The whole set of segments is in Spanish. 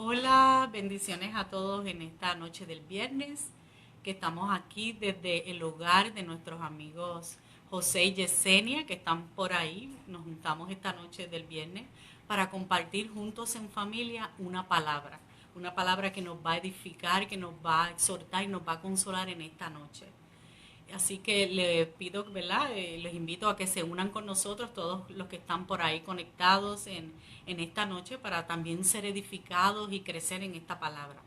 Hola, bendiciones a todos en esta noche del viernes, que estamos aquí desde el hogar de nuestros amigos José y Yesenia, que están por ahí. Nos juntamos esta noche del viernes para compartir juntos en familia una palabra que nos va a edificar, que nos va a exhortar y nos va a consolar en esta noche. Así que les pido, ¿verdad? Les invito a que se unan con nosotros, todos los que están por ahí conectados en esta noche, para también ser edificados y crecer en esta palabra.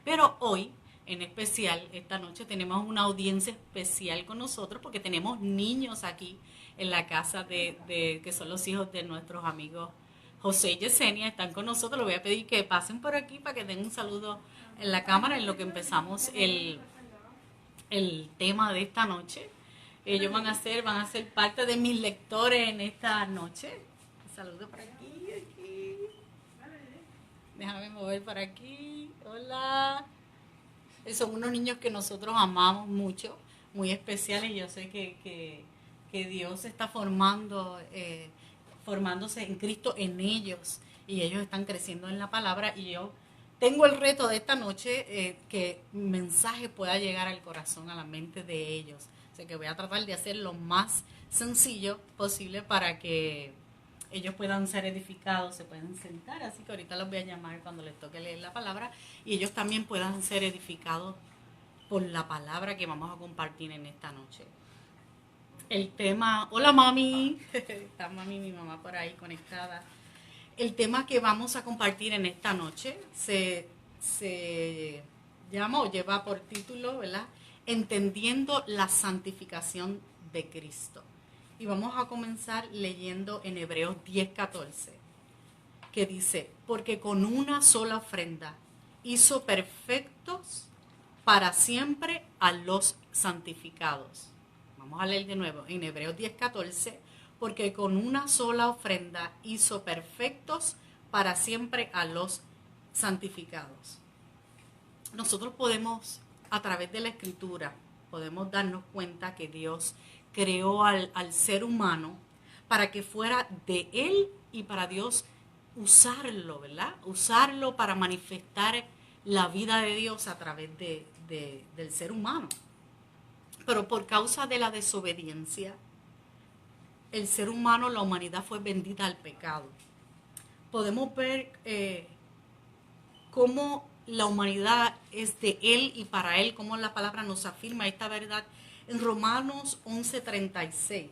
Pero hoy, en especial, esta noche tenemos una audiencia especial con nosotros porque tenemos niños aquí en la casa que son los hijos de nuestros amigos José y Yesenia. Están con nosotros. Les voy a pedir que pasen por aquí para que den un saludo en la cámara en lo que empezamos el tema de esta noche. Ellos van a ser parte de mis lectores en esta noche. Saludos por aquí. Déjame mover por aquí. Hola. Son unos niños que nosotros amamos mucho, muy especiales. Yo sé que Dios está formándose en Cristo en ellos, y ellos están creciendo en la palabra, y yo tengo el reto de esta noche, que mi mensaje pueda llegar al corazón, a la mente de ellos. O sea que voy a tratar de hacer lo más sencillo posible para que ellos puedan ser edificados, se puedan sentar, así que ahorita los voy a llamar cuando les toque leer la palabra, y ellos también puedan ser edificados por la palabra que vamos a compartir en esta noche. El tema, hola mami, está mami, mi mamá por ahí conectada. El tema que vamos a compartir en esta noche se llama o lleva por título, ¿verdad? Entendiendo la santificación de Cristo. Y vamos a comenzar leyendo en Hebreos 10:14, que dice: porque con una sola ofrenda hizo perfectos para siempre a los santificados. Vamos a leer de nuevo en Hebreos 10:14, porque con una sola ofrenda hizo perfectos para siempre a los santificados. Nosotros podemos, a través de la escritura, podemos darnos cuenta que Dios creó al ser humano para que fuera de Él y para Dios usarlo, ¿verdad? Usarlo para manifestar la vida de Dios a través del ser humano. Pero por causa de la desobediencia, el ser humano, la humanidad, fue vendida al pecado. Podemos ver cómo la humanidad es de Él y para Él, cómo la palabra nos afirma esta verdad en Romanos 11:36.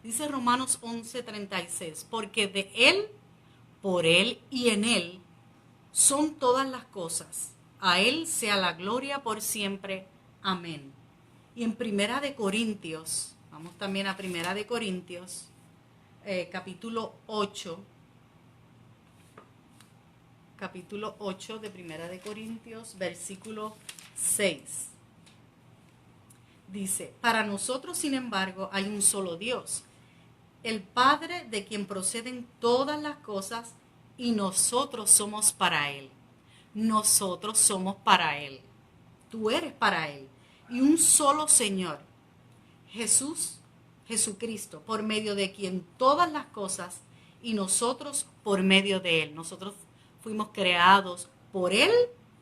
Dice Romanos 11:36, porque de Él, por Él y en Él son todas las cosas. A Él sea la gloria por siempre. Amén. Y en Primera de Corintios, vamos también a Primera de Corintios, capítulo 8, de Primera de Corintios, versículo 6. Dice: para nosotros, sin embargo, hay un solo Dios, el Padre, de quien proceden todas las cosas, y nosotros somos para Él. Nosotros somos para Él. Tú eres para Él. Y un solo Señor, Jesucristo, por medio de quien todas las cosas, y nosotros por medio de Él. Nosotros fuimos creados por Él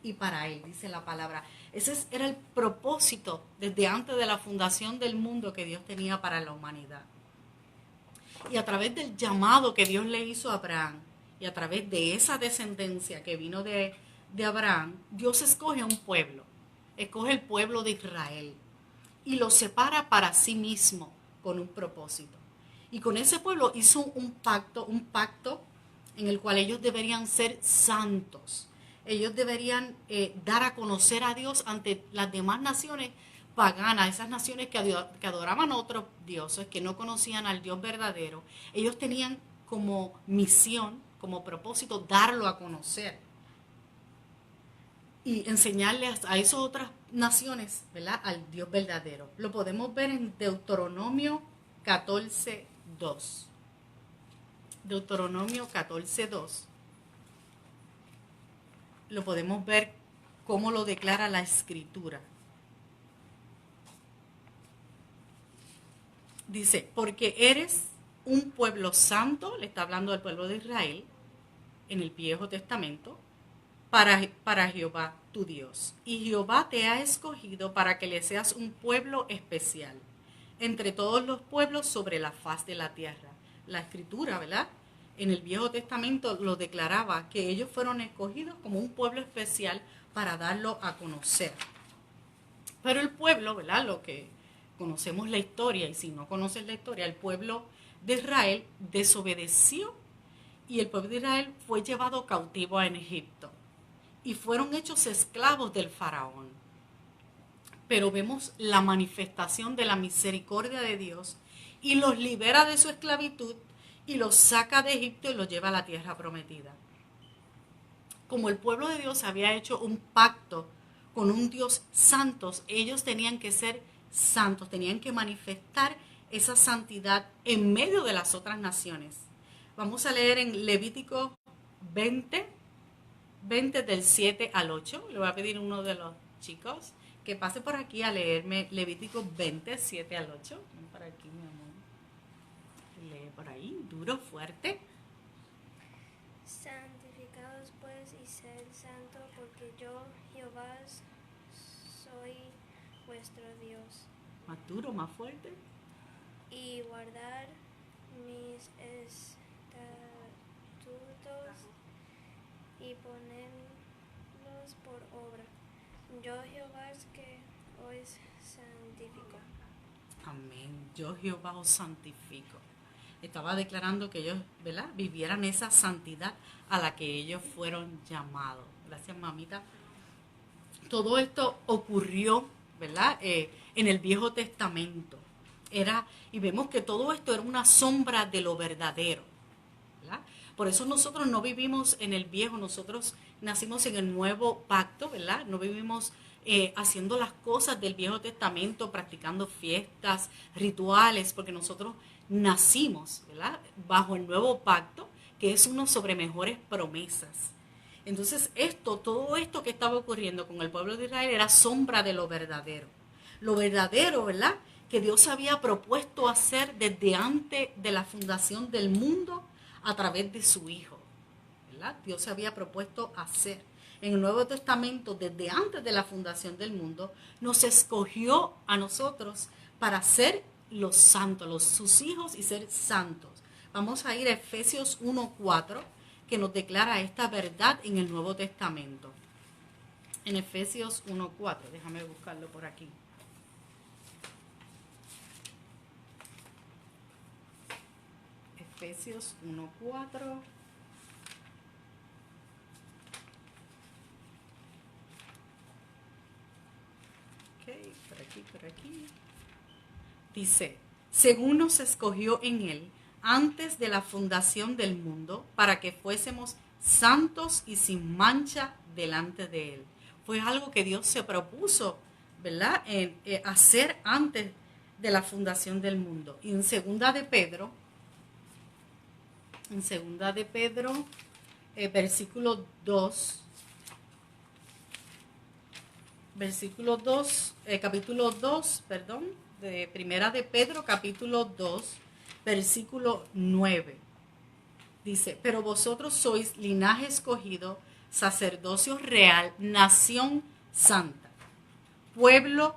y para Él, dice la palabra. Ese era el propósito desde antes de la fundación del mundo que Dios tenía para la humanidad. Y a través del llamado que Dios le hizo a Abraham, y a través de esa descendencia que vino de Abraham, Dios escoge un pueblo, escoge el pueblo de Israel, y lo separa para sí mismo con un propósito. Y con ese pueblo hizo un pacto en el cual ellos deberían ser santos. Ellos deberían dar a conocer a Dios ante las demás naciones paganas, esas naciones que adoraban a otros dioses, que no conocían al Dios verdadero. Ellos tenían como misión, como propósito, darlo a conocer y enseñarles a esas otras naciones, ¿verdad?, al Dios verdadero. Lo podemos ver en Deuteronomio 14:2. Deuteronomio 14:2. Lo podemos ver cómo lo declara la Escritura. Dice: porque eres un pueblo santo, le está hablando del pueblo de Israel en el Viejo Testamento, para Jehová tu Dios. Y Jehová te ha escogido para que le seas un pueblo especial entre todos los pueblos sobre la faz de la tierra. La escritura, ¿verdad? En el Viejo Testamento lo declaraba que ellos fueron escogidos como un pueblo especial para darlo a conocer. Pero el pueblo, ¿verdad? Lo que conocemos la historia, y si no conoces la historia, el pueblo de Israel desobedeció y el pueblo de Israel fue llevado cautivo en Egipto y fueron hechos esclavos del faraón. Pero vemos la manifestación de la misericordia de Dios y los libera de su esclavitud y los saca de Egipto y los lleva a la tierra prometida. Como el pueblo de Dios había hecho un pacto con un Dios santo, ellos tenían que ser santos, tenían que manifestar esa santidad en medio de las otras naciones. Vamos a leer en Levítico 20 del 7 al 8. Le voy a pedir a uno de los chicos que pase por aquí a leerme Levítico 20, 7 al 8. Ven por aquí, mi amor. Lee por ahí, duro, fuerte. Santificados pues y sed santo, porque yo, Jehová, soy vuestro Dios. Más duro, más fuerte. Y guardar mis estatutos y ponerlos por obra. Yo, Jehová, es que os santifico. Amén. Yo, Jehová, os santifico. Estaba declarando que ellos, ¿verdad?, vivieran esa santidad a la que ellos fueron llamados. Gracias, mamita. Todo esto ocurrió, ¿verdad?, en el Viejo Testamento. Y vemos que todo esto era una sombra de lo verdadero, ¿verdad? Por eso nosotros no vivimos en el viejo, nosotros nacimos en el nuevo pacto, ¿verdad? No vivimos haciendo las cosas del Viejo Testamento, practicando fiestas, rituales, porque nosotros nacimos, ¿verdad?, bajo el nuevo pacto, que es uno sobre mejores promesas. Entonces todo esto que estaba ocurriendo con el pueblo de Israel era sombra de lo verdadero. Lo verdadero, ¿verdad?, que Dios había propuesto hacer desde antes de la fundación del mundo a través de su Hijo, ¿verdad? Dios se había propuesto hacer. En el Nuevo Testamento, desde antes de la fundación del mundo, nos escogió a nosotros para ser los santos, sus hijos, y ser santos. Vamos a ir a Efesios 1:4, que nos declara esta verdad en el Nuevo Testamento. En Efesios 1:4, déjame buscarlo por aquí. Efesios 1:4. Ok, por aquí. Dice, según nos escogió en él antes de la fundación del mundo, para que fuésemos santos y sin mancha delante de él. Fue algo que Dios se propuso, ¿verdad?, hacer antes de la fundación del mundo. Y en segunda de Pedro, versículo 2, capítulo 2, de primera de Pedro, capítulo 2, versículo 9. Dice, pero vosotros sois linaje escogido, sacerdocio real, nación santa, pueblo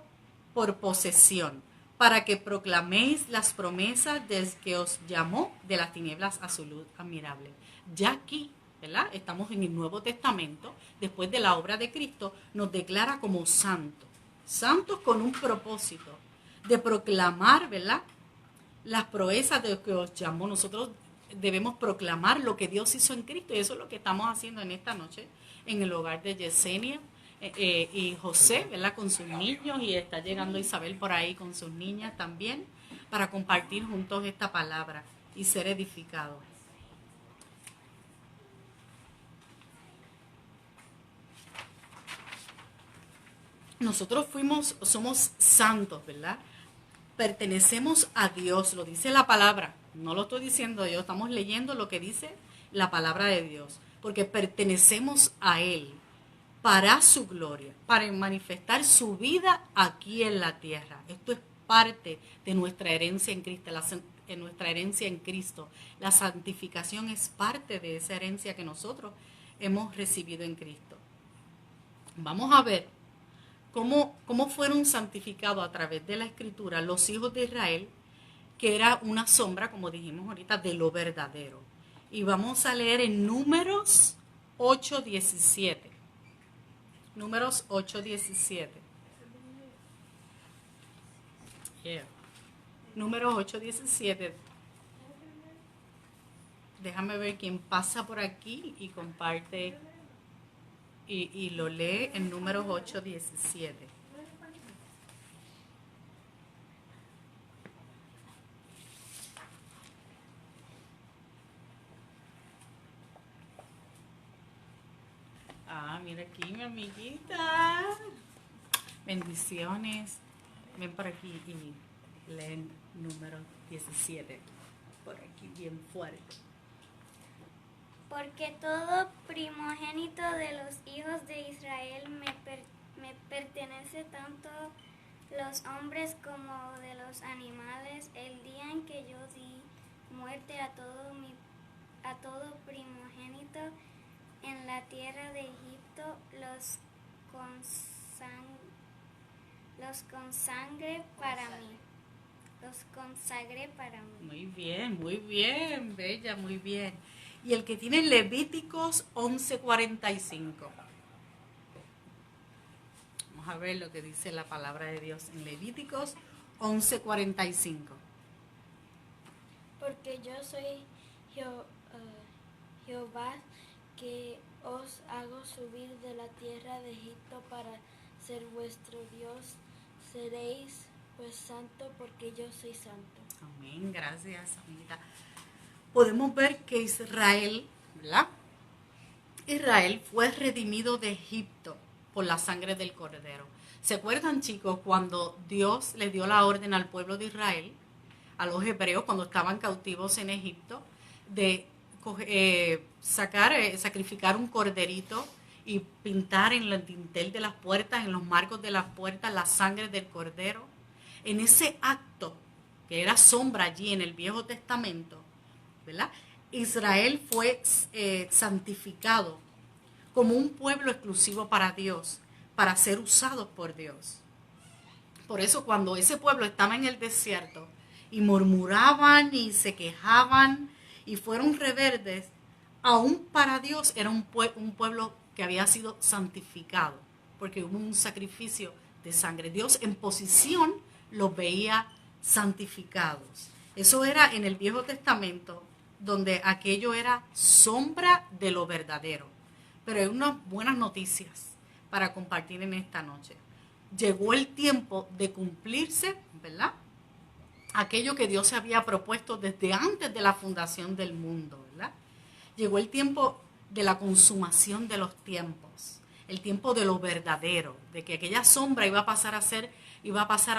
por posesión, para que proclaméis las promesas del que os llamó de las tinieblas a su luz admirable. Ya aquí, ¿verdad?, estamos en el Nuevo Testamento, después de la obra de Cristo, nos declara como santos. Santos con un propósito de proclamar, ¿verdad?, las proezas de que os llamó. Nosotros debemos proclamar lo que Dios hizo en Cristo, y eso es lo que estamos haciendo en esta noche en el hogar de Yesenia y José, ¿verdad?, con sus niños, y está llegando Isabel por ahí con sus niñas también, para compartir juntos esta palabra y ser edificados. Nosotros somos santos, ¿verdad? Pertenecemos a Dios, lo dice la palabra, no lo estoy diciendo yo, estamos leyendo lo que dice la palabra de Dios, porque pertenecemos a Él para su gloria, para manifestar su vida aquí en la tierra. Esto es parte de nuestra herencia en Cristo, nuestra herencia en Cristo. La santificación es parte de esa herencia que nosotros hemos recibido en Cristo. vamos a ver cómo fueron santificados a través de la Escritura los hijos de Israel, que era una sombra, como dijimos ahorita, de lo verdadero. Y vamos a leer en Números 8:17. Números 8:17. Yeah. Números 8:17. Déjame ver quién pasa por aquí y comparte y lo lee en Números 8:17. Ah, mira aquí mi amiguita. Bendiciones. Ven por aquí y leen Número 17. Por aquí bien fuerte. Porque todo primogénito de los hijos de Israel me pertenece, tanto los hombres como de los animales. El día en que yo di muerte a todo primogénito en la tierra de Egipto, los consagré para mí. Muy bien, bella, muy bien. Y el que tiene Levíticos 11:45. Vamos a ver lo que dice la palabra de Dios en Levíticos 11:45. Porque yo soy Jehová, que os hago subir de la tierra de Egipto para ser vuestro Dios. Seréis pues santo, porque yo soy santo. Amén, gracias, amiguita. Podemos ver que Israel, ¿verdad? Israel fue redimido de Egipto por la sangre del Cordero. ¿Se acuerdan, chicos, cuando Dios le dio la orden al pueblo de Israel, a los hebreos, cuando estaban cautivos en Egipto, de sacrificar un corderito y pintar en el dintel de las puertas, en los marcos de las puertas, la sangre del Cordero? En ese acto, que era sombra allí en el Viejo Testamento, ¿verdad? Israel fue santificado como un pueblo exclusivo para Dios, para ser usado por Dios. Por eso cuando ese pueblo estaba en el desierto y murmuraban y se quejaban y fueron rebeldes, aún para Dios era un pueblo que había sido santificado, porque hubo un sacrificio de sangre. Dios en posición los veía santificados. Eso era en el Viejo Testamento, donde aquello era sombra de lo verdadero. Pero hay unas buenas noticias para compartir en esta noche. Llegó el tiempo de cumplirse, ¿verdad? Aquello que Dios se había propuesto desde antes de la fundación del mundo, ¿verdad? Llegó el tiempo de la consumación de los tiempos, el tiempo de lo verdadero, de que aquella sombra iba a pasar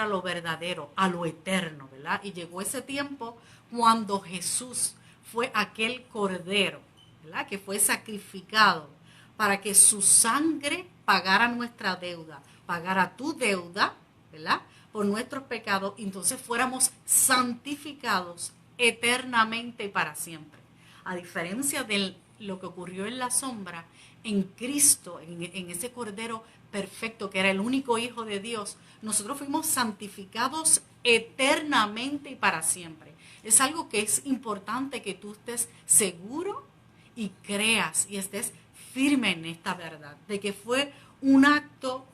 a lo verdadero, a lo eterno, ¿verdad? Y llegó ese tiempo cuando Jesús fue aquel cordero, ¿verdad? Que fue sacrificado para que su sangre pagara nuestra deuda, pagara tu deuda, ¿verdad? Por nuestros pecados, y entonces fuéramos santificados eternamente y para siempre. A diferencia de lo que ocurrió en la sombra, en Cristo, en ese Cordero perfecto, que era el único Hijo de Dios, nosotros fuimos santificados eternamente y para siempre. Es algo que es importante que tú estés seguro y creas y estés firme en esta verdad, de que fue un acto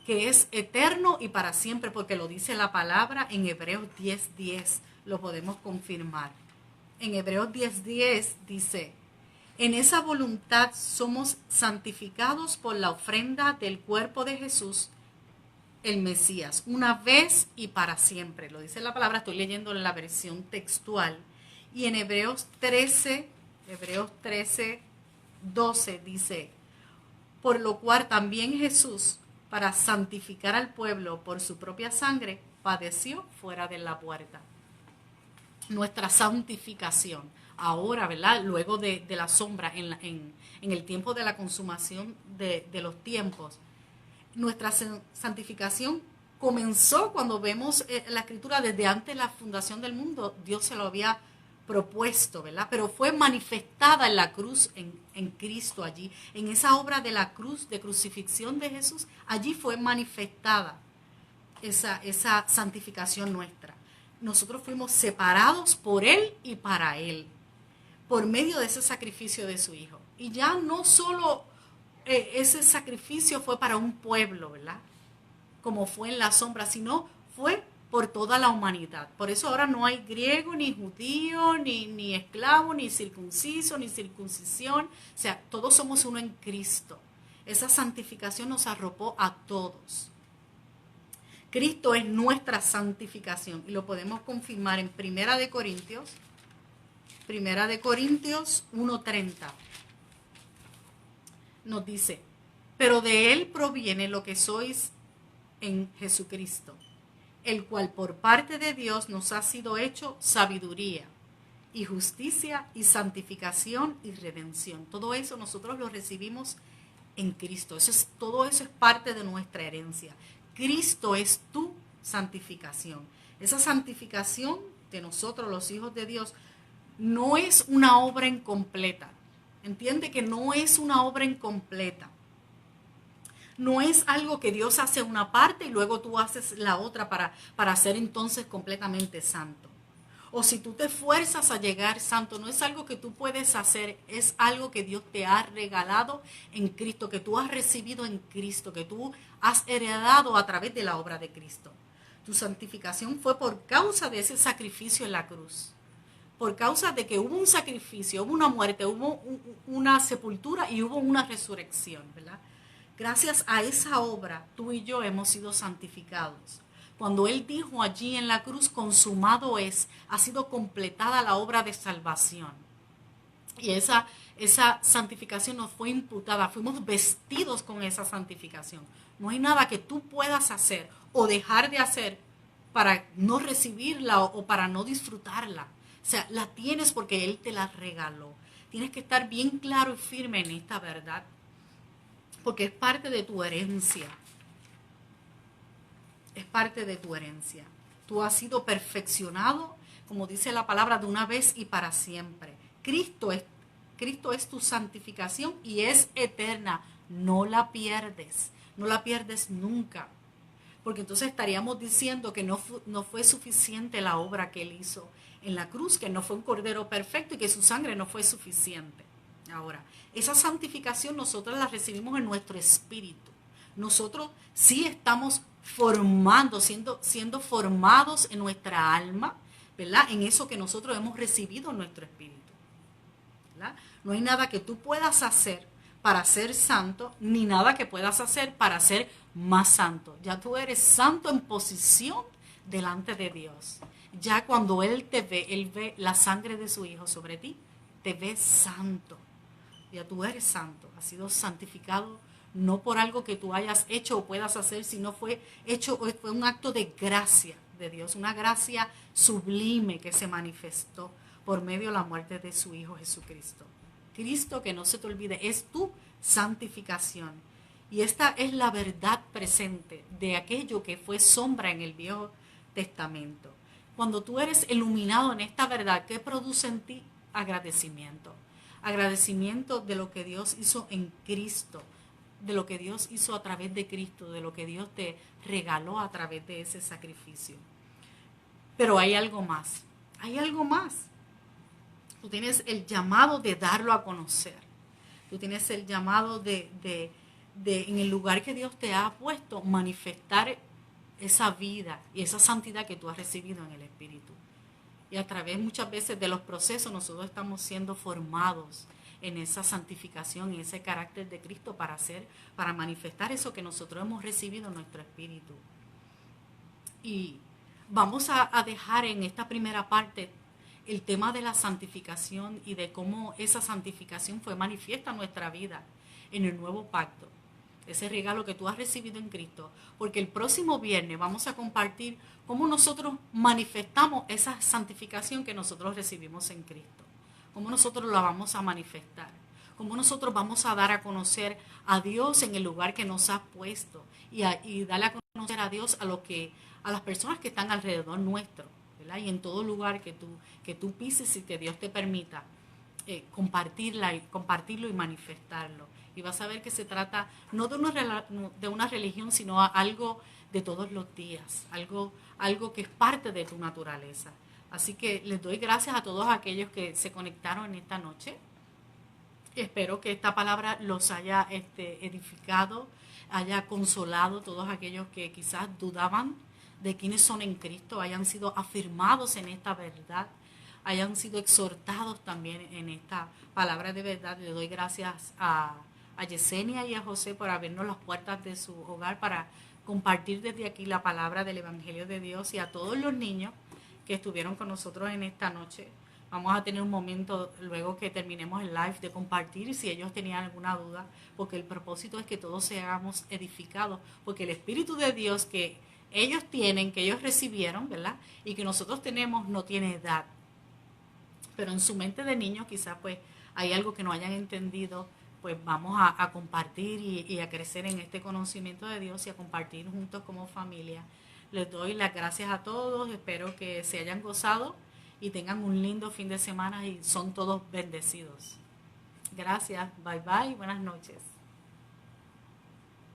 que es eterno y para siempre, porque lo dice la palabra en Hebreos 10:10, lo podemos confirmar. En Hebreos 10:10 dice: en esa voluntad somos santificados por la ofrenda del cuerpo de Jesús, el Mesías, una vez y para siempre. Lo dice la palabra, estoy leyendo en la versión textual. Y en Hebreos 13:12 dice: por lo cual también Jesús, para santificar al pueblo por su propia sangre, padeció fuera de la puerta. Nuestra santificación, ahora, ¿verdad? Luego de la sombra, en el tiempo de la consumación de los tiempos, nuestra santificación comenzó cuando vemos la Escritura desde antes de la fundación del mundo. Dios se lo había propuesto, ¿verdad? Pero fue manifestada en la cruz, en Cristo allí, en esa obra de la cruz, de crucifixión de Jesús, allí fue manifestada esa santificación nuestra. Nosotros fuimos separados por Él y para Él, por medio de ese sacrificio de su Hijo. Y ya no solo ese sacrificio fue para un pueblo, ¿verdad? Como fue en la sombra, sino fue por toda la humanidad. Por eso ahora no hay griego, ni judío, ni esclavo, ni circunciso, ni circuncisión. O sea, todos somos uno en Cristo. Esa santificación nos arropó a todos. Cristo es nuestra santificación y lo podemos confirmar en Primera de Corintios 1:30. Nos dice, pero de Él proviene lo que sois en Jesucristo, el cual por parte de Dios nos ha sido hecho sabiduría y justicia y santificación y redención. Todo eso nosotros lo recibimos en Cristo. Todo eso es parte de nuestra herencia. Cristo es tu santificación. Esa santificación de nosotros, los hijos de Dios, no es una obra incompleta. Entiende que no es una obra incompleta. No es algo que Dios hace una parte y luego tú haces la otra para ser entonces completamente santo. O si tú te esfuerzas a llegar santo, no es algo que tú puedes hacer, es algo que Dios te ha regalado en Cristo, que tú has recibido en Cristo, que tú has heredado a través de la obra de Cristo. Tu santificación fue por causa de ese sacrificio en la cruz. Por causa de que hubo un sacrificio, hubo una muerte, hubo una sepultura y hubo una resurrección, ¿verdad? Gracias a esa obra, tú y yo hemos sido santificados. Cuando Él dijo allí en la cruz, consumado es, ha sido completada la obra de salvación. Y esa santificación nos fue imputada, fuimos vestidos con esa santificación. No hay nada que tú puedas hacer o dejar de hacer para no recibirla o para no disfrutarla. O sea, la tienes porque Él te la regaló. Tienes que estar bien claro y firme en esta verdad, porque es parte de tu herencia. Es parte de tu herencia. Tú has sido perfeccionado, como dice la palabra, de una vez y para siempre. Cristo es tu santificación y es eterna. No la pierdes nunca. Porque entonces estaríamos diciendo que no fue suficiente la obra que Él hizo en la cruz, que no fue un cordero perfecto y que su sangre no fue suficiente. Ahora, esa santificación nosotros la recibimos en nuestro espíritu. Nosotros sí estamos siendo formados en nuestra alma, ¿verdad? En eso que nosotros hemos recibido en nuestro espíritu, ¿verdad? No hay nada que tú puedas hacer para ser santo, ni nada que puedas hacer para ser más santo. Ya tú eres santo en posición delante de Dios. Ya cuando Él te ve, Él ve la sangre de su Hijo sobre ti, te ve santo. Ya tú eres santo, has sido santificado no por algo que tú hayas hecho o puedas hacer, sino fue un acto de gracia de Dios, una gracia sublime que se manifestó por medio de la muerte de su Hijo Jesucristo. Cristo, que no se te olvide, es tu santificación. Y esta es la verdad presente de aquello que fue sombra en el Viejo Testamento. Cuando tú eres iluminado en esta verdad, ¿qué produce en ti? Agradecimiento. Agradecimiento de lo que Dios hizo en Cristo, de lo que Dios hizo a través de Cristo, de lo que Dios te regaló a través de ese sacrificio. Pero hay algo más. Hay algo más. Tú tienes el llamado de darlo a conocer. Tú tienes el llamado de en el lugar que Dios te ha puesto, manifestar esa vida y esa santidad que tú has recibido en el Espíritu. Y a través muchas veces de los procesos nosotros estamos siendo formados en esa santificación y ese carácter de Cristo para manifestar eso que nosotros hemos recibido en nuestro espíritu. Y vamos a dejar en esta primera parte el tema de la santificación y de cómo esa santificación fue manifiesta en nuestra vida en el nuevo pacto. Ese regalo que tú has recibido en Cristo. Porque el próximo viernes vamos a compartir cómo nosotros manifestamos esa santificación que nosotros recibimos en Cristo. Cómo nosotros la vamos a manifestar. Cómo nosotros vamos a dar a conocer a Dios en el lugar que nos ha puesto. Y darle a conocer a Dios a las personas que están alrededor nuestro, ¿verdad? Y en todo lugar que tú pises y que Dios te permita compartirlo y manifestarlo. Y vas a ver que se trata no de una religión, sino algo de todos los días, algo que es parte de tu naturaleza. Así que les doy gracias a todos aquellos que se conectaron en esta noche. Espero que esta palabra los haya edificado, haya consolado todos aquellos que quizás dudaban de quiénes son en Cristo, hayan sido afirmados en esta verdad, hayan sido exhortados también en esta palabra de verdad. Le doy gracias a Yesenia y a José por abrirnos las puertas de su hogar para compartir desde aquí la palabra del Evangelio de Dios, y a todos los niños que estuvieron con nosotros en esta noche. Vamos a tener un momento luego que terminemos el live de compartir si ellos tenían alguna duda, porque el propósito es que todos seamos edificados, porque el Espíritu de Dios que ellos tienen, que ellos recibieron, ¿verdad? Y que nosotros tenemos, no tiene edad. Pero en su mente de niños quizás pues hay algo que no hayan entendido, pues vamos a compartir y a crecer en este conocimiento de Dios y a compartir juntos como familia. Les doy las gracias a todos, espero que se hayan gozado y tengan un lindo fin de semana y son todos bendecidos. Gracias, bye bye, buenas noches.